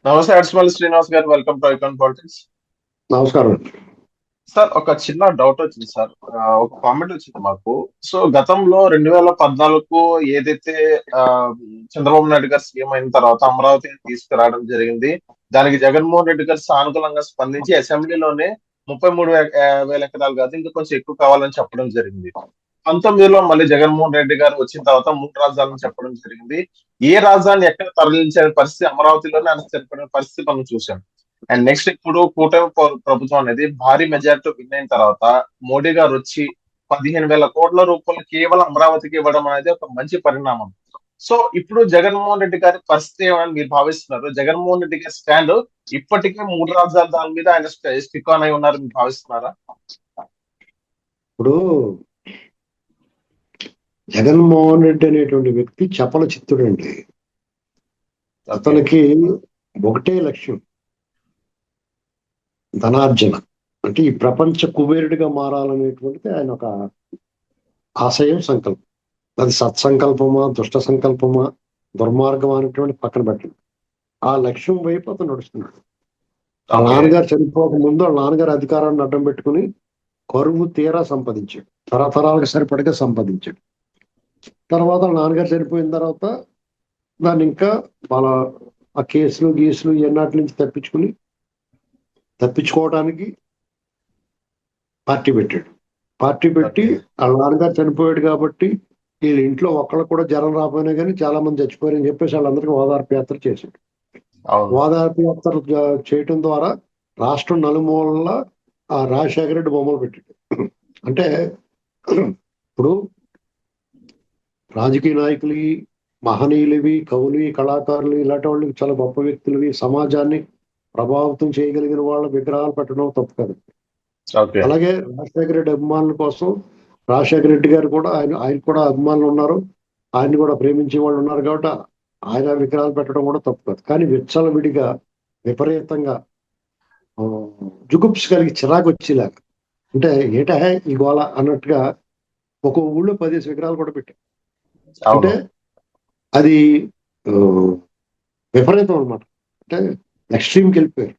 నమస్తే అడ్స్మల్ శ్రీనివాస్ గారు, welcome to icon politics. నమస్కారం. సార్, ఒక చిన్న డౌట్ వచ్చింది సార్. ఒక కామెంట్ వచ్చింది మాకు. సో గతంలో 2014 ఏదైతే ఆ, చంద్రబాబు నాయుడు గారు సీఎం అయిన తర్వాత అమరావతిని తీసుకురావడం జరిగింది. దానికి జగన్మోహన్ రెడ్డి గారు సానుకూలంగా స్పందించి అసెంబ్లీలోనే 33,000 ఎకరాలు కాదు, ఇంకా కొంచెం ఎక్కువ కావాలని చెప్పడం జరిగింది. 19లో మళ్ళీ జగన్మోహన్ రెడ్డి గారు వచ్చిన తర్వాత 3 రాజధానులు చెప్పడం జరిగింది. ఏ రాజధాని ఎక్కడ తరలించే పరిస్థితి అమరావతిలోనే అని చెప్పిన పరిస్థితి మనం చూసాం. అండ్ నెక్స్ట్ ఇప్పుడు కూటమి ప్రభుత్వం అనేది భారీ మెజారిటీ విన్ అయిన తర్వాత మోడీ గారు వచ్చి 15,000 కోట్ల రూపాయలు కేవలం అమరావతికి ఇవ్వడం అనేది ఒక మంచి పరిణామం. సో ఇప్పుడు జగన్మోహన్ రెడ్డి గారి పరిస్థితి ఏమని మీరు భావిస్తున్నారు? జగన్మోహన్ రెడ్డి గారి స్టాండ్ ఇప్పటికే 3 రాజధానుల మీద ఆయన స్టిక్ ఆన్ అయి ఉన్నారు, మీరు భావిస్తున్నారా? ఇప్పుడు జగన్మోహన్ రెడ్డి అనేటువంటి వ్యక్తి చపల చిత్తుడండి. అతనికి ఒకటే లక్ష్యం, ధనార్జన. అంటే ఈ ప్రపంచ కుబేరుడిగా మారాలనేటువంటిది ఆయన ఒక ఆశయం, సంకల్పం. అది సత్సంకల్పమా, దుష్ట సంకల్పమా, దుర్మార్గం అనేటువంటి పక్కన పెట్టండి. ఆ లక్ష్యం వైపు అతను నడుస్తున్నాడు. వాళ్ళ నాన్నగారు చనిపోక ముందు వాళ్ళ నాన్నగారు అధికారాన్ని అడ్డం పెట్టుకుని కరువు తీరా సంపాదించాడు, తరతరాలకు సరిపడగా సంపాదించాడు. తర్వాత వాళ్ళ నాన్నగారు చనిపోయిన తర్వాత దాన్ని ఇంకా వాళ్ళ ఆ కేసులు గీసులు ఎన్నాటి నుంచి తప్పించుకోవడానికి పార్టీ పెట్టాడు. పార్టీ పెట్టి వాళ్ళ నాన్నగారు చనిపోయాడు కాబట్టి వీళ్ళ ఇంట్లో ఒక్కళ్ళు కూడా జ్వరం రాకపోయినా కానీ చాలా మంది చచ్చిపోయారని చెప్పేసి వాళ్ళందరికీ ఓదార్పు యాత్ర చేశాడు. ఓదార్పు యాత్ర చేయటం ద్వారా రాష్ట్రం నలుమూలల ఆ రాజశేఖర రెడ్డి బొమ్మలు పెట్టాడు. అంటే ఇప్పుడు రాజకీయ నాయకులు, మహనీయులవి, కవులు, కళాకారులు, ఇలాంటి వాళ్ళకి చాలా గొప్ప వ్యక్తులవి, సమాజాన్ని ప్రభావితం చేయగలిగిన వాళ్ళ విగ్రహాలు పెట్టడం తప్పు కాదు. అలాగే రాజశేఖర రెడ్డి అభిమానుల కోసం రాజశేఖర రెడ్డి గారు కూడా ఆయన కూడా అభిమానులు ఉన్నారు, ఆయన్ని కూడా ప్రేమించే వాళ్ళు ఉన్నారు కాబట్టి ఆయన విగ్రహాలు పెట్టడం కూడా తప్పు కాదు. కానీ విచ్చలవిడిగా విపరీతంగా జుగుప్స్ కలిగి చిరాకు వచ్చేలాగా, అంటే ఏటా ఈ గోళ అన్నట్టుగా ఒక ఊళ్ళో 10 విగ్రహాలు కూడా పెట్టారు. అంటే అది విపరీతం అనమాట. అంటే ఎక్స్ట్రీమ్కి వెళ్ళిపోయారు.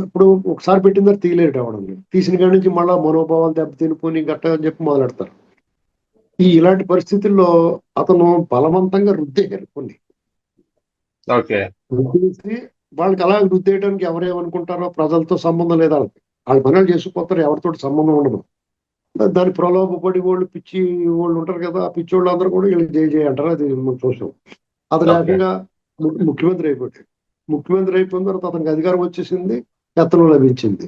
ఇప్పుడు ఒకసారి పెట్టిన తర్వాత తీయలేరు అవడం లేదు. తీసిన కాడి నుంచి మళ్ళా మనోభావాలు దెబ్బతినిపోయి గట్ట అని చెప్పి మొదలెడతారు. ఇలాంటి పరిస్థితుల్లో అతను బలవంతంగా రుద్దేశారు కొన్ని. రుద్దేసి వాళ్ళకి అలా రుద్దేయడానికి ఎవరేమనుకుంటారో, ప్రజలతో సంబంధం లేదా, వాళ్ళ పనులు చేసుకుపోతారు, ఎవరితో సంబంధం ఉండదు. దాని ప్రలోభపడి వాళ్ళు పిచ్చి వాళ్ళు ఉంటారు కదా, ఆ పిచ్చి వాళ్ళు అందరూ కూడా వీళ్ళకి జయ అంటారు. అది మనం చూసాం. అతను ఏకంగా ముఖ్యమంత్రి అయిపోయాడు. ముఖ్యమంత్రి అయిపోయిన తర్వాత అతనికి అధికారం వచ్చేసింది, ఎత్తనం లభించింది.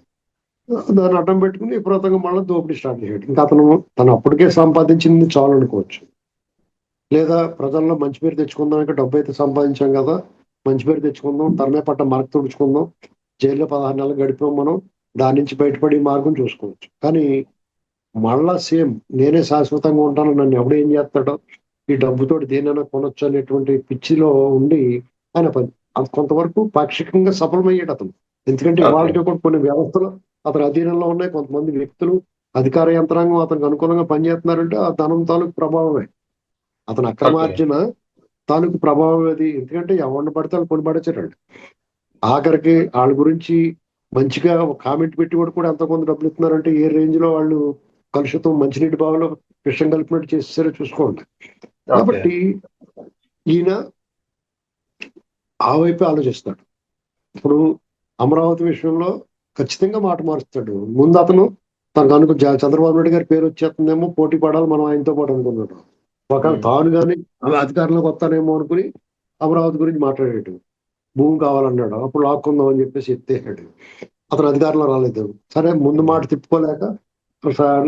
దాన్ని అడ్డం పెట్టుకుని విపరీతంగా మళ్ళీ దోపిడీ స్టార్ట్ చేశాడు. ఇంకా తను అప్పటికే సంపాదించింది చాలు అనుకోవచ్చు. లేదా ప్రజల్లో మంచి పేరు తెచ్చుకుందాం, ఇంకా డబ్బు అయితే సంపాదించాం కదా, మంచి పేరు తెచ్చుకుందాం, తనమే పట్ట మార్కు తుడుచుకుందాం, జైల్లో 16 నెలలు గడిపాం మనం, దాని నుంచి బయటపడి మార్గం చూసుకోవచ్చు. కానీ మళ్ళా సేమ్ నేనే శాశ్వతంగా ఉంటాను, నన్ను ఎవడు ఏం చేస్తాడో, ఈ డబ్బుతోటి దేనైనా కొనొచ్చు అనేటువంటి పిచ్చిలో ఉండి ఆయన అది కొంతవరకు పాక్షికంగా సఫలమయ్యాడు అతను. ఎందుకంటే వాళ్ళకి కూడా కొన్ని వ్యవస్థలు అతని అధీనంలో ఉన్నాయి, కొంతమంది వ్యక్తులు, అధికార యంత్రాంగం అతనికి అనుకూలంగా పనిచేస్తున్నారంటే ఆ ధనం తాలూకు ప్రభావమే, అతను అక్రమార్జన తాలూకు ప్రభావం అది. ఎందుకంటే ఎవరిని పడితే వాళ్ళు కొని పడేసాడు. ఆఖరికి వాళ్ళ గురించి మంచిగా ఒక కామెంట్ పెట్టి కూడా ఎంతమంది డబ్బులు ఇస్తున్నారంటే ఏ రేంజ్ లో వాళ్ళు కలుషితం మంచినీటి బావిలో విషం కలిపినట్టు చేసేసారో చూసుకోండి. కాబట్టి ఈయన ఆ వైపే ఆలోచిస్తాడు. ఇప్పుడు అమరావతి విషయంలో ఖచ్చితంగా మాట మారుస్తాడు. ముందు అతను తనకు చంద్రబాబు నాయుడు గారి పేరు వచ్చేస్తుందేమో, పోటీ పడాలి మనం ఆయనతో పాటు అనుకున్నాడు. ఒకవేళ తాను కానీ అధికారంలోకి వస్తానేమో అనుకుని అమరావతి గురించి మాట్లాడాడు. భూమి కావాలన్నాడు, అప్పుడు లాక్కుందాం అని చెప్పేసి ఎత్తేసాడు. అతను అధికారంలో రాలేదు. సరే, ముందు మాట తిప్పుకోలేక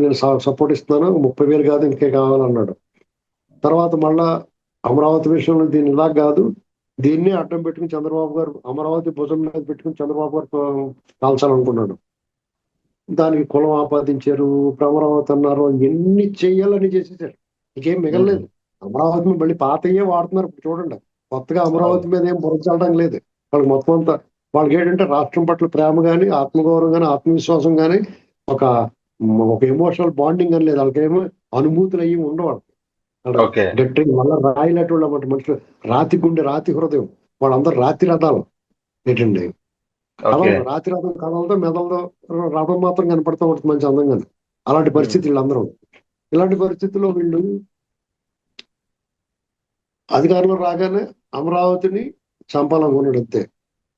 నేను సపోర్ట్ ఇస్తున్నాను, 30,000 కాదు ఇంకే కావాలన్నాడు. తర్వాత మళ్ళా అమరావతి విషయంలో దీన్ని ఇలా కాదు, దీన్ని అడ్డం పెట్టుకుని చంద్రబాబు గారు అమరావతి భుజం మీద పెట్టుకుని చంద్రబాబు గారు కాల్చాలనుకున్నాడు. దానికి కులం ఆపాదించారు, అమరావతి అన్నారు, ఎన్ని చెయ్యాలని చేసేసారు. ఇంకేం మిగలలేదు. అమరావతిని మళ్ళీ పాతయ్యే వాడుతున్నారు. ఇప్పుడు చూడండి, కొత్తగా అమరావతి మీద ఏం బురచడం లేదు వాళ్ళకి. మొత్తం అంతా వాళ్ళకి ఏంటంటే రాష్ట్రం పట్ల ప్రేమ కానీ, ఆత్మగౌరవం కానీ, ఆత్మవిశ్వాసం కానీ, ఒక ఎమోషనల్ బాండింగ్ అని లేదు వాళ్ళకేమో. అనుభూతులు అయ్యి ఉండవు. గట్టిగా మళ్ళీ రాయినటువంటి మనుషులు, రాతి గుండె, రాతి హృదయం, వాళ్ళందరూ రాతి రథాలు ఏంటండి, ఓకే. కథలు రాతి రథం కథలతో మెదలతో రథం మాత్రం కనపడుతూ ఉంటుంది మంచి అందంగా. అలాంటి పరిస్థితి వీళ్ళందరూ. ఇలాంటి పరిస్థితుల్లో వీళ్ళు అధికారంలో రాగానే అమరావతిని చంపాలనుకున్నాడు అంతే.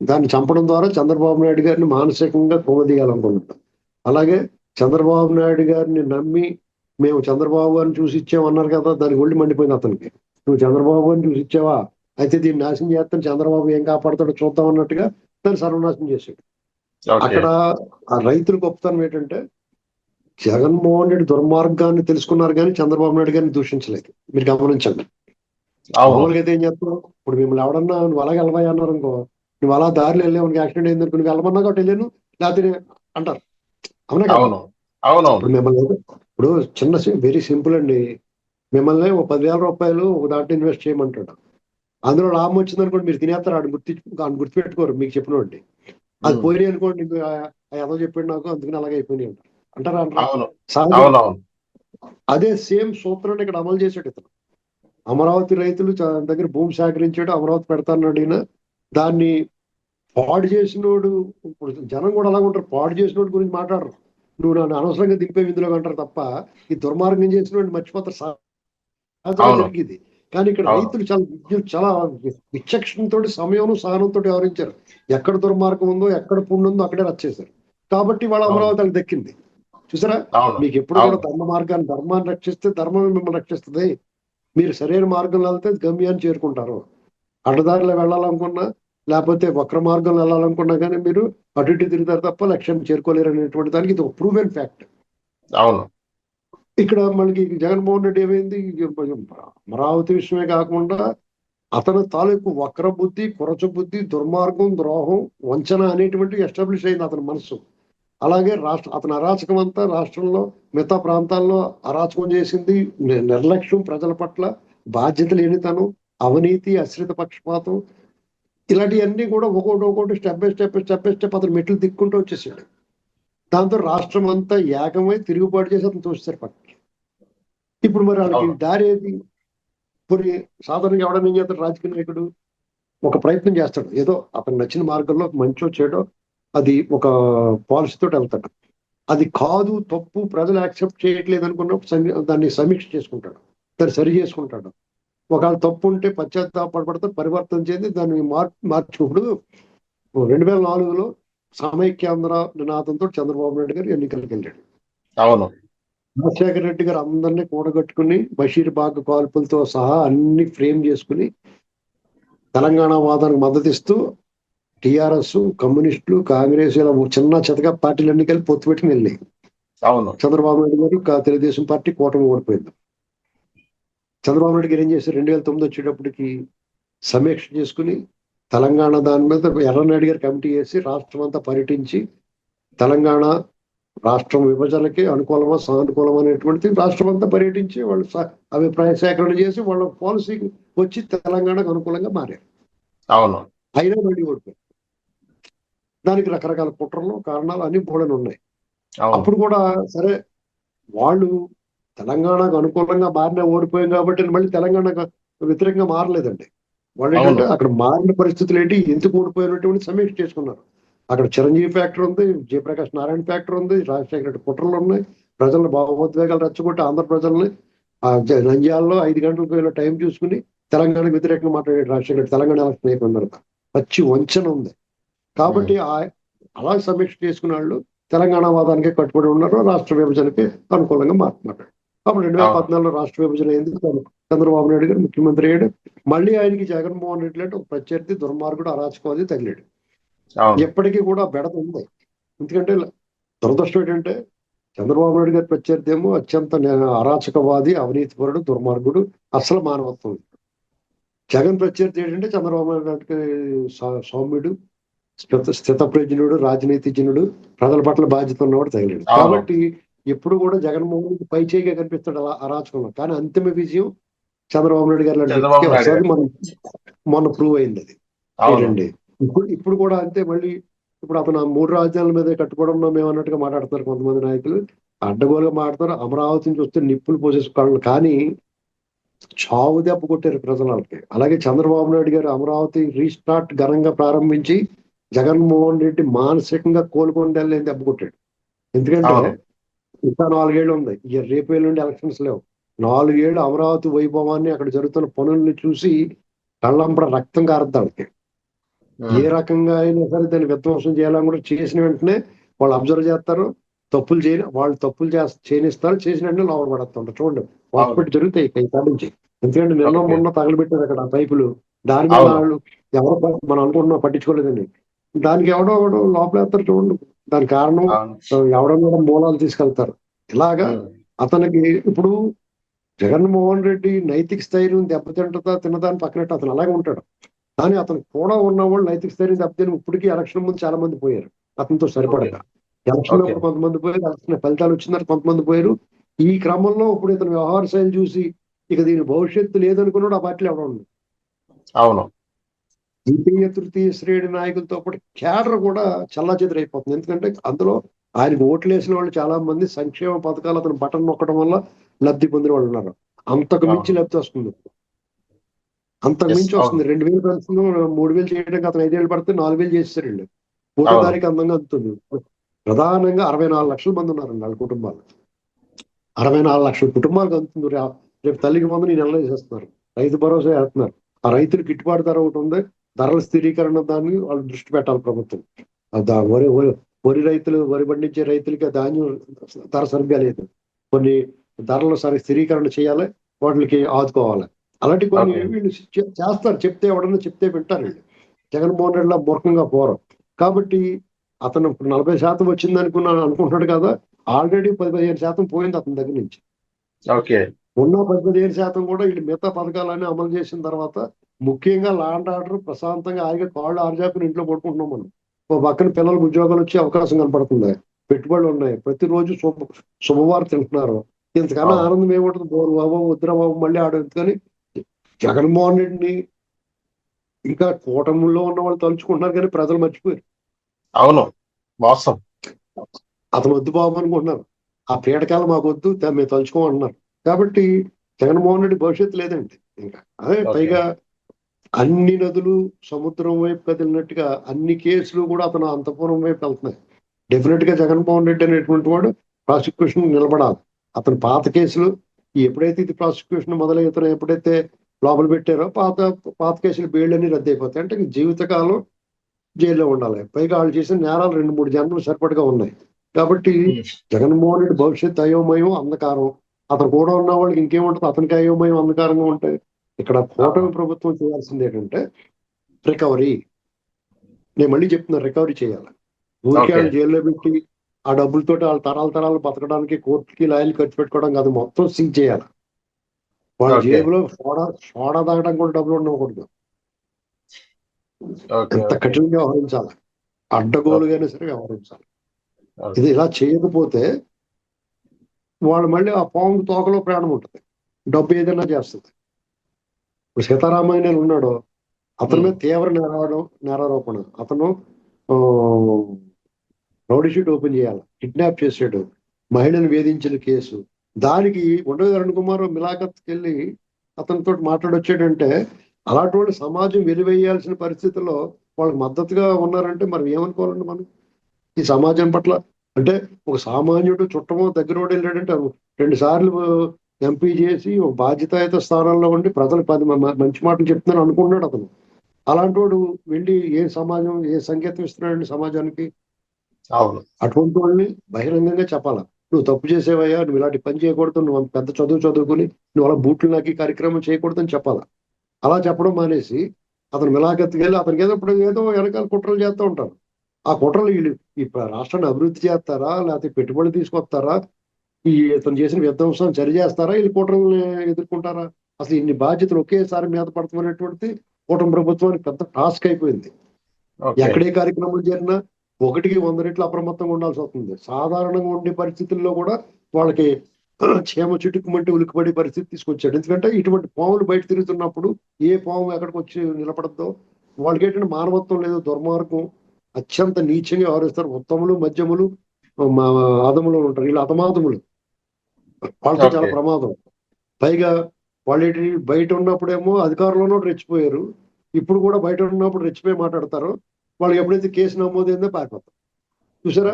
దాన్ని చంపడం ద్వారా చంద్రబాబు నాయుడు గారిని మానసికంగా కుంగదీయాలనుకున్నాడు. అలాగే చంద్రబాబు నాయుడు గారిని నమ్మి మేము చంద్రబాబు గారిని చూసి ఇచ్చామన్నారు కదా, దానికి ఒళ్ళు మండిపోయింది అతనికి. నువ్వు చంద్రబాబు గారిని చూసి ఇచ్చావా, అయితే దీన్ని నాశనం చేస్తాను, చంద్రబాబు ఏం కాపాడతాడో చూద్దాం అన్నట్టుగా దాన్ని సర్వనాశనం చేశాడు. ఓకే. అక్కడ ఆ రైతుల గొప్పతనం ఏంటంటే జగన్మోహన్ రెడ్డి దుర్మార్గాన్ని తెలుసుకున్నారు కానీ చంద్రబాబు నాయుడు గారిని దూషించలేదు. మీరు గమనించండి. అవును. మామూలుగా అయితే ఏం చేస్తావు, ఇప్పుడు మిమ్మల్ని ఎవడన్నా నువ్వు అలాగే వెళ్ళబోయా అన్నారు అనుకో, నువ్వు అలా దారిలో వెళ్ళావు, నీకు యాక్సిడెంట్ అయింది అనుకో, నువ్వు వెళ్ళమన్నా కాబట్టి వెళ్ళాను లేకపోతే అంటారు. అవునా కదా? అవును. అవునవును. ఇప్పుడు మిమ్మల్ని ఇప్పుడు చిన్న వెరీ సింపుల్ అండి. మిమ్మల్ని ఓ 10,000 రూపాయలు ఒక దాంట్లో ఇన్వెస్ట్ చేయమంటాడు. అందులో లాభం వచ్చింది అనుకోండి, మీరు తినేస్తారు, ఆడు గుర్తుపెట్టుకోరు మీకు చెప్పినోండి. అది పోయినాయి అనుకోండి, ఏదో చెప్పాడు నాకు అందుకని అలాగే అయిపోయినాయి అంటారు. అంటారా అంటారా? అవును. సహజం. అవునవును. అదే సేమ్ సూత్రాన్ని ఇక్కడ అమలు చేసాడు ఇతను. అమరావతి రైతులు దగ్గర భూమి సేకరించాడు, అమరావతి పెడతాన్నాడు ఈయన. దాన్ని పాడు చేసినోడు, ఇప్పుడు జనం కూడా అలాగ ఉంటారు, పాడు చేసినోడు గురించి మాట్లాడరు. నువ్వు నన్ను అనవసరంగా దింపే విధులో అంటారు తప్ప ఈ దుర్మార్గం చేసినోడు మర్చిపోతారు. సహజంగా అవును. జరిగేది. కానీ ఇక్కడ అవును. రైతులు చాలా విచక్షణతో సమయం సహనంతో వ్యవహరించారు. ఎక్కడ దుర్మార్గం ఉందో ఎక్కడ పుణ్యం ఉందో అక్కడే రచ్చేశారు. కాబట్టి వాళ్ళ అవును. అమరావతి వాళ్ళకి దక్కింది. చూసారా? అవును. మీకు ఎప్పుడు కూడా అవును. ధర్మాన్ని రక్షిస్తే ధర్మమే మిమ్మల్ని రక్షిస్తుంది. మీరు సరైన మార్గంలో వెళ్తే గమ్యాన్ని చేరుకుంటారు. అడ్డదారిలో వెళ్ళాలనుకున్నా లేకపోతే వక్ర మార్గంలో వెళ్ళాలనుకున్నా కానీ మీరు అటు ఇటు తిరుగుతారు తప్ప లక్ష్యాన్ని చేరుకోలేరు అనేటువంటి దానికి ఇది ఒక ప్రూవెన్ ఫ్యాక్ట్. అవును. ఇక్కడ మనకి జగన్మోహన్ రెడ్డి ఏమైంది, అమరావతి విషయమే కాకుండా అతని తాలూకు వక్ర బుద్ధి, కురచ బుద్ధి, దుర్మార్గం, ద్రోహం, వంచన అనేటువంటివి ఎస్టాబ్లిష్ అయింది అతని మనసు. అలాగే అతని అరాచకం అంతా రాష్ట్రంలో మిగతా ప్రాంతాల్లో అరాచకం చేసింది. నిర్లక్ష్యం, ప్రజల పట్ల బాధ్యత లేనితనం, అవినీతి, అశ్రిత పక్షపాతం, ఇలాంటివన్నీ కూడా ఒక్కొక్కటి స్టెప్ అతను మెట్లు దిక్కుంటూ వచ్చేసాడు. దాంతో రాష్ట్రం అంతా ఏకమై తిరుగుబాటు చేసి అతను చూస్తారు పక్కకి. ఇప్పుడు మరి వాళ్ళకి దారి ఏది? కొన్ని సాధారణంగా ఎవడన్నా ఏం చేస్తాడు, రాజకీయ నాయకుడు ఒక ప్రయత్నం చేస్తాడు, ఏదో అతను నచ్చిన మార్గంలో మంచో చెడో అది ఒక పాలసీతో వెళ్తాడు. అది కాదు, తప్పు, ప్రజలు యాక్సెప్ట్ చేయట్లేదు అనుకున్నప్పుడు దాన్ని సమీక్ష చేసుకుంటాడు, దాన్ని సరి చేసుకుంటాడు. ఒకవేళ తప్పు ఉంటే పశ్చాత్తాపడతాడు, పరివర్తన చెంది దాన్ని మార్చుకుప్పుడు 2004లో సమైక్యాంధ్ర నినాదంతో చంద్రబాబు నాయుడు గారు ఎన్నికలకు వెళ్ళాడు. అవును. రాజశేఖర రెడ్డి గారు అందరినీ కూడగట్టుకుని బషీర్బాగ్ కాల్పులతో సహా అన్ని ఫ్రేమ్ చేసుకుని తెలంగాణ వాదానికి మద్దతు ఇస్తూ టిఆర్ఎస్, కమ్యూనిస్టులు, కాంగ్రెస్ ఇలా చిన్న చితక పార్టీలన్నీ కలిపి పొత్తు పెట్టుకుని వెళ్ళాయి. అవును. చంద్రబాబు నాయుడు గారు తెలుగుదేశం పార్టీ కూటమి ఓడిపోయింది. చంద్రబాబు నాయుడు గారు ఏం చేశారు, 2009 వచ్చేటప్పటికి సమీక్ష చేసుకుని తెలంగాణ దాని మీద ఎర్రనాయుడు గారు కమిటీ వేసి రాష్ట్రం అంతా పర్యటించి తెలంగాణ రాష్ట్రం విభజనకి అనుకూలమా సానుకూలమా అనేటువంటి రాష్ట్రం అంతా పర్యటించి వాళ్ళు అభిప్రాయ సేకరణ చేసి వాళ్ళ పాలసీకి వచ్చి తెలంగాణకు అనుకూలంగా మారారు. అవును. అయినా మళ్ళీ ఓడిపోయారు. దానికి రకరకాల కుట్రలు, కారణాలు అన్ని బోడని ఉన్నాయి. అప్పుడు కూడా సరే వాళ్ళు తెలంగాణకు అనుకూలంగా మారినా ఓడిపోయాం కాబట్టి మళ్ళీ తెలంగాణకు వ్యతిరేకంగా మారలేదండి. వాళ్ళు ఏంటంటే అక్కడ మారిన పరిస్థితులు ఏంటి, ఎందుకు ఓడిపోయినటువంటి సమీక్ష చేసుకున్నారు. అక్కడ చిరంజీవి ఫ్యాక్టర్ ఉంది, జయప్రకాష్ నారాయణ ఫ్యాక్టర్ ఉంది, రాజశేఖర రెడ్డి కుట్రలు ఉన్నాయి, ప్రజలను భావోద్వేగాలు రెచ్చగొట్టి ఆంధ్ర ప్రజల్ని నంద్యాలలో 5 గంటలకు టైం చూసుకుని తెలంగాణకు వ్యతిరేకంగా మాట్లాడాడు రాజశేఖర రెడ్డి. తెలంగాణ ఎలక్షన్ అయిపోయిన పచ్చి వంచన ఉంది. కాబట్టి అలా సమీక్ష చేసుకున్న వాళ్ళు తెలంగాణ వాదానికి కట్టుబడి ఉన్నారు, రాష్ట్ర విభజనకి అనుకూలంగా మాట్లాడారు. అప్పుడు 2014లో రాష్ట్ర విభజన అయింది, చంద్రబాబు నాయుడు గారు ముఖ్యమంత్రి అయ్యాడు. మళ్ళీ ఆయనకి జగన్మోహన్ రెడ్డి లాంటి ఒక ప్రత్యర్థి, దుర్మార్గుడు, అరాచకవాది తగిలాడు. ఎప్పటికీ కూడా బెడద ఉంది. ఎందుకంటే దురదృష్టం ఏంటంటే చంద్రబాబు నాయుడు గారి ప్రత్యర్థి ఏమో అత్యంత అరాచకవాది, అవినీతిపరుడు, దుర్మార్గుడు, అసలు మానవత్వం. జగన్ ప్రత్యర్థి ఏంటంటే చంద్రబాబు నాయుడు సౌమ్యుడు, స్థితప్రజ్ఞుడు, రాజనీతిజ్ఞుడు, ప్రజల పట్ల బాధ్యత ఉన్నవాడు తగిలాడు. కాబట్టి ఎప్పుడు కూడా జగన్మోహన్ రెడ్డి పై చేయిగా కనిపిస్తాడు అలా అరాచకంలో. కానీ అంతిమ విజయం చంద్రబాబు నాయుడు గారు లాంటి వస్తుంది. మొన్న ప్రూవ్ అయింది అది ఏంటండి. ఇప్పుడు కూడా అంతే. మళ్ళీ ఇప్పుడు అతను 3 రాజధానుల మీద కట్టుకోవడం మేము అన్నట్టుగా మాట్లాడుతున్నారు కొంతమంది నాయకులు, అడ్డగోలుగా మాట్లాడతారు. అమరావతి నుంచి వస్తే నిప్పులు పోసేసుకోవాలి. కానీ చావు దెబ్బ కొట్టారు ప్రజలకి. అలాగే చంద్రబాబు నాయుడు గారు అమరావతి రీస్టార్ట్ ఘనంగా ప్రారంభించి జగన్మోహన్ రెడ్డి మానసికంగా కోలుకొని దెబ్బ కొట్టాడు. ఎందుకంటే అవును. ఇంకా 4 ఏళ్ళు ఉంది. ఇక రేపు ఎల్లుండి ఎలక్షన్స్ లేవు. 4 ఏళ్ళు అమరావతి వైభవాన్ని, అక్కడ జరుగుతున్న పనుల్ని చూసి కళ్ళంబడ రక్తం కారుద్ది వాళ్ళకి. ఏ ఉమ్, రకంగా అయినా సరే దాన్ని విధ్వంసం చేయాలని కూడా చేసిన వెంటనే వాళ్ళు అబ్జర్వ్ చేస్తారు. తప్పులు వాళ్ళు తప్పులు చేయనిస్తారు. చేసిన వెంటనే లోపల పడేస్తుంటారు. చూడండి అవును. హాస్పిటల్ జరుగుతాయి ఇక్కడ నుంచి. ఎందుకంటే నిన్న ఓకే. మొన్న తగలబెట్టారు అక్కడ ఆ పైపులు. దాని మీద అవును. వాళ్ళు ఎవరో మనం అనుకుంటున్నాం పట్టించుకోలేదని. దానికి ఎవడో లోపలేస్తారు చూడండి. దాని కారణం అవును. ఎవడో కూడా మూలాలు తీసుకెళ్తారు. ఇలాగా ఉమ్, అతనికి ఇప్పుడు జగన్మోహన్ రెడ్డి నైతిక స్థైర్యం దెబ్బతింటుందా తినదాన్ని పక్కనట్టు అతను అలాగే ఉంటాడు. కానీ అతను కూడా ఉన్న వాళ్ళు నైతిక స్థైర్యం దెబ్బతిని ఇప్పటికీ ఎలక్షన్ ముందు చాలా మంది పోయారు అతనితో ఓకే. సరిపడక. Election okay. అప్పుడు కొంతమంది పోయారు, ఎలక్షన్ ఫలితాలు వచ్చినారు కొంతమంది పోయారు. ఈ క్రమంలో ఇప్పుడు ఇతను వ్యవహార శైలి చూసి ఇక దీని భవిష్యత్తు లేదనుకున్నాడు ఆ పార్టీలో ఎవడో ఉంది. అవును. ద్వితీయ తృతీయ శ్రేణి నాయకులతో పాటు క్యాడర్ కూడా చల్లాచెదురైపోతుంది. ఎందుకంటే అందులో ఆయనకు ఓట్లు వేసిన వాళ్ళు చాలా మంది సంక్షేమ పథకాలు అతను బటన్ నొక్కడం వల్ల లబ్ధి పొందిన వాళ్ళు ఉన్నారు. అంతకు మించి అవును. లబ్ధి వస్తుంది. అంతకు ఎస్. మించి అవును. వస్తుంది. 2,000 పెన్షన్ 3,000 చేయడానికి అతను 5 ఏళ్ళు పడితే 4,000 చేస్తారు వీళ్ళు. ఒకటో అవును. తారీఖు అందంగా అందుతుంది. ప్రధానంగా 64 లక్షల మంది ఉన్నారండి వాళ్ళ కుటుంబాలు. 64 లక్షల కుటుంబాలకు అందుతుంది. రేపు తల్లికి మందు ఈ నెలలో వేసేస్తున్నారు. రైతు భరోసా వేస్తున్నారు. ఆ రైతులు గిట్టుబాటు ధర ఒకటి ఉంది. ధరల స్థిరీకరణ దాన్ని వాళ్ళు దృష్టి పెట్టాలి ప్రభుత్వం. వరి వరి వరి రైతులు, వరి పండించే రైతులకి ఆ ధాన్యం ధర సరిగ్గా లేదు. కొన్ని ధరలు స్థిరీకరణ చేయాలి. వాటికి ఆదుకోవాలి. అలాంటి కొన్ని ఓకే. వీళ్ళు చేస్తారు. చెప్తే ఎవడన్నా చెప్తే వింటారు వీళ్ళు. జగన్మోహన్ రెడ్డిలా మూర్ఖంగా పోరు. కాబట్టి అతను 40% వచ్చింది అనుకుంటున్నాడు కదా. ఆల్రెడీ 10-15% పోయింది అతని దగ్గర నుంచి. ఓకే. ఉన్న 15% కూడా వీళ్ళు మిగతా పథకాలన్నీ అమలు చేసిన తర్వాత ముఖ్యంగా లా అండ్ ఆర్డర్ ప్రశాంతంగా హాయిగా కాళ్ళు ఆరుజాకుని ఇంట్లో పడుకుంటున్నాం మనం. ఓ పక్కన పిల్లలకు ఉద్యోగాలు వచ్చే అవకాశం కనపడుతుంది. పెట్టుబడులు ఉన్నాయి. ప్రతిరోజు శుభవార్త తింటున్నారు. ఇంతకన్నా అవును. ఆనందం ఏముంటుంది? బోరు బాబు వద్దురా బాబు మళ్ళీ ఆడు. ఎందుకని జగన్మోహన్ రెడ్డిని ఇంకా కూటమిలో ఉన్న వాళ్ళు తలుచుకుంటున్నారు కానీ ప్రజలు మర్చిపోయారు. అవును. వాస్తవం. అతను వద్దు బాబు అనుకుంటున్నారు. ఆ పీడకాలు మాకు వద్దు మేము తలుచుకోమంటున్నారు. కాబట్టి జగన్మోహన్ రెడ్డి భవిష్యత్తు లేదండి ఇంకా. అదే ఓకే. పైగా అన్ని నదులు సముద్రం వైపు కదిలినట్టుగా అన్ని కేసులు కూడా అతను అంతఃపురం వైపు వెళ్తున్నాయి. డెఫినెట్ గా జగన్మోహన్ రెడ్డి అనేటువంటి వాడు ప్రాసిక్యూషన్ నిలబడాలి. అతను పాత కేసులు ఎప్పుడైతే ఇది ప్రాసిక్యూషన్ మొదలవుతారో, ఎప్పుడైతే లోపల పెట్టారో పాత పాత కేసులు బెయిల్ అన్ని రద్దు అయిపోతాయి. అంటే ఇంక జీవితకాలం జైల్లో ఉండాలి. పైగా వాళ్ళు చేసిన నేరాలు 2-3 జన్మలు సరిపడగా ఉన్నాయి. కాబట్టి ఉమ్, జగన్మోహన్ రెడ్డి భవిష్యత్తు అయోమయం, అంధకారం. అతను కూడా ఉన్న వాళ్ళకి ఇంకేముంటుంది? అతనికి అయోమయం, అంధకారంగా ఉంటాయి. ఇక్కడ అవును. కూటమి ప్రభుత్వం చేయాల్సింది ఏంటంటే రికవరీ. నేను మళ్ళీ చెప్తున్నా, రికవరీ చేయాలి. ఊరికే ఓకే. వాళ్ళు జైల్లో పెట్టి ఆ డబ్బులతోటి వాళ్ళ తరాల తరాలు బతకడానికి కోర్టుకి లాయర్లు ఖర్చు పెట్టుకోవడం కాదు, మొత్తం సీజ్ చేయాలి. వాళ్ళ ఓకే. జేబులో సోడా సోడా తాగడానికి కూడా డబ్బులు ఉండకూడదు. ఓకే. ఎంత ఓకే. కఠినంగా వ్యవహరించాలి. ఓకే. అడ్డగోలుగానే సరే వ్యవహరించాలి. ఇది ఓకే. ఇలా చేయకపోతే వాళ్ళు మళ్ళీ ఆ పాము తోకలో ప్రాణం ఉంటుంది. డబ్బు ఏదైనా చేస్తుంది. ఇప్పుడు సీతారామయ్య ఉన్నాడు. అతని ఉమ్, మీద తీవ్ర నేరారోపణ. అతను ఆ, రౌడీ షీట్ ఓపెన్ చేయాలి. కిడ్నాప్ చేసాడు. మహిళను వేధించిన కేసు. దానికి ఉండవల్లి అరుణ్ కుమార్ మిలాఖత్కి వెళ్ళి అతనితో మాట్లాడొచ్చాడంటే అలాంటి వాళ్ళు సమాజం వెలివేయాల్సిన పరిస్థితుల్లో వాళ్ళకి మద్దతుగా ఉన్నారంటే మరి ఏమనుకోవాలండి మనం ఈ సమాజం పట్ల? అంటే ఒక సామాన్యుడు చుట్టమో దగ్గరోడు వెళ్ళాడంటే 2 సార్లు ఎంపీ చేసి ఒక బాధ్యతాయుత స్థానాల్లో ఉండి ప్రజలకు 10 మంచి మాటలు చెప్తున్నాను అనుకున్నాడు అతను. అలాంటి వాడు వెళ్ళి ఏ సమాజం ఏ సంకేతం ఇస్తున్నాడండి సమాజానికి? అవును. అటువంటి వాళ్ళని బహిరంగంగా చెప్పాలా, నువ్వు తప్పు చేసేవయ్యా, నువ్వు ఇలాంటి పని చేయకూడదు, నువ్వు అంత పెద్ద చదువు చదువుకుని నువ్వు అలా బూట్లు నాకి కార్యక్రమం చేయకూడదని చెప్పాలా. అలా చెప్పడం మానేసి అతను మిలాఖత్తుకి వెళ్ళి అతనికి ఏదో వెనకాల కుట్రలు చేస్తూ ఉంటారు. ఆ కుట్రలు వీళ్ళు ఈ రాష్ట్రాన్ని అభివృద్ధి చేస్తారా, లేకపోతే పెట్టుబడులు తీసుకొస్తారా, ఈ ఇతను చేసిన విధ్వంసం సరి చేస్తారా, వీళ్ళు కుట్రల్ని ఎదుర్కొంటారా? అసలు ఇన్ని బాధ్యతలు ఒకేసారి మీద పడతామనేటువంటిది కూటమి ప్రభుత్వానికి పెద్ద టాస్క్ అయిపోయింది. ఓకే. ఎక్కడే కార్యక్రమం జరిగినా 1కి 100 రెట్లు అప్రమత్తంగా ఉండాల్సి వస్తుంది. సాధారణంగా ఉండే పరిస్థితుల్లో కూడా వాళ్ళకి చీమ చిటుకుమంటే ఉలికిపడే పరిస్థితి తీసుకొచ్చాడు. ఎందుకంటే ఇటువంటి పాములు బయట తిరుగుతున్నప్పుడు ఏ పాము ఎక్కడికి వచ్చి నిలబడద్దో వాళ్ళకి ఏంటంటే మానవత్వం లేదు, దుర్మార్గం, అత్యంత నీచంగా వ్యవహరిస్తారు. ఉత్తములు, మధ్యములు, మా అధములు ఉంటారు. వీళ్ళు అధమాధములు. వాళ్ళతో చాలా ఓకే. ప్రమాదం. పైగా వాళ్ళు ఏంటి బయట ఉన్నప్పుడేమో అధికారంలోనూ రెచ్చిపోయారు, ఇప్పుడు కూడా బయట ఉన్నప్పుడు రెచ్చిపోయి మాట్లాడతారు. వాళ్ళు ఎప్పుడైతే కేసు నమోదైందో పారిపోతారు. చూసారా,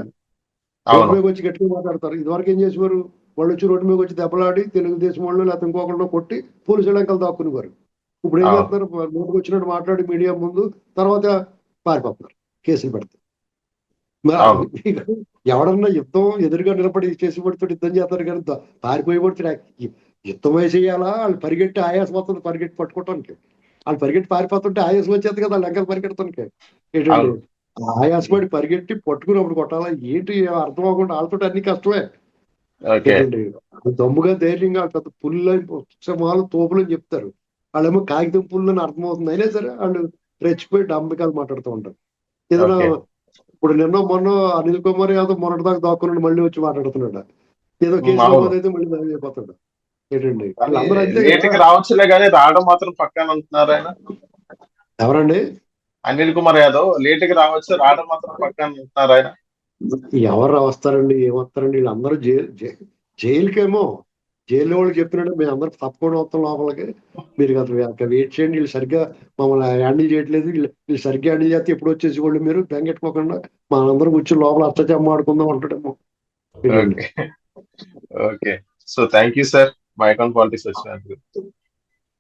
రోడ్డు అవును. మీద వచ్చి గట్టిగా మాట్లాడతారు. ఇదివరకు ఏం చేసేవారు, వాళ్ళు వచ్చి రోడ్డు మీద వచ్చి దెబ్బలాడి తెలుగుదేశం వాళ్ళు లేకపోతే ఇంకొకళ్ళు కొట్టి పోలీసు వెంకలు దాక్కునేవారు. ఇప్పుడు ఏం అవును. చేస్తున్నారు, నోటికి వచ్చినట్టు మాట్లాడి మీడియా ముందు, తర్వాత పారిపోతున్నారు కేసులు పెడతారు. అవును. ఎవడన్నా యుద్ధం ఎదురుగా నిలబడి చేసి పడుతుంటే యుద్ధం చేస్తారు కానీ పారిపోయి పడుతుంది. యుద్ధం వేసేయాలా, వాళ్ళు పరిగెట్టి ఆయాసం వస్తుంది పరిగెట్టి పట్టుకోవటానికి, వాళ్ళు పరిగెట్టి పారిపోతుంటే ఆయాసం వచ్చేది కదా వాళ్ళు వెంకలు పరిగెడతానికి. ఏంటండి, అవును. ఆయాసపడి పరిగెట్టి పట్టుకున్నప్పుడు కొట్టాలా ఏంటి అర్థం అవ్వకుండా వాళ్ళతో అన్ని కష్టమే. ఓకే. ఏంటండి, దమ్ముగా ధైర్యంగా పెద్ద పుల్లు ఉత్సమాలు తోపులు అని చెప్తారు, వాళ్ళేమో కాగితం పుల్లు అని అర్థమవుతుంది. అయినా సరే వాళ్ళు రెచ్చిపోయి డంబికాలు మాట్లాడుతూ ఉంటారు. ఏదైనా ఓకే. ఇప్పుడు మొన్న అనిల్ కుమార్ యాదవ్ మొన్నటి దాకా దాక్కున్నాడు, మళ్ళీ వచ్చి మాట్లాడుతున్నాడు. ఏదో కేసు అవును. నమోదైతే మళ్ళీ దాని అయిపోతాడు. ఏంటండి, కానీ వీళ్ళందరూ అంతే కదా. లేటుకి రావచ్చులే కానీ రావడం మాత్రం పక్కా అంటున్నారు ఆయన. ఎవరండి, అనిల్ కుమార్ యాదవ్ లేటుకి రావచ్చు, రావడం మాత్రం పక్కా అంటున్నారు ఆయన. ఎవరు వస్తారండి, ఏమొస్తారండి, వీళ్ళందరూ జైలుకేమో, జైలు వాళ్ళు చెప్తున్నాడు మేము అందరూ తప్పకుండా వస్తాం లోపలికి, మీరు కదా వెయిట్ చేయండి, వీళ్ళు సరిగ్గా మమ్మల్ని హ్యాండిల్ చేయట్లేదు, వీళ్ళు సరిగ్గా హ్యాండిల్ చేస్తే ఎప్పుడు వచ్చేసి వాళ్ళు మీరు బెంగెట్టుకోకుండా మనందరం కూర్చొని లోపల అష్టచమ్మ ఆడుకుందాం అంటాడేమో. ఏంటండి. Okay. Okay. So thank you sir, మా అకౌంట్ పాలిటిక్స్ వచ్చినందుకు.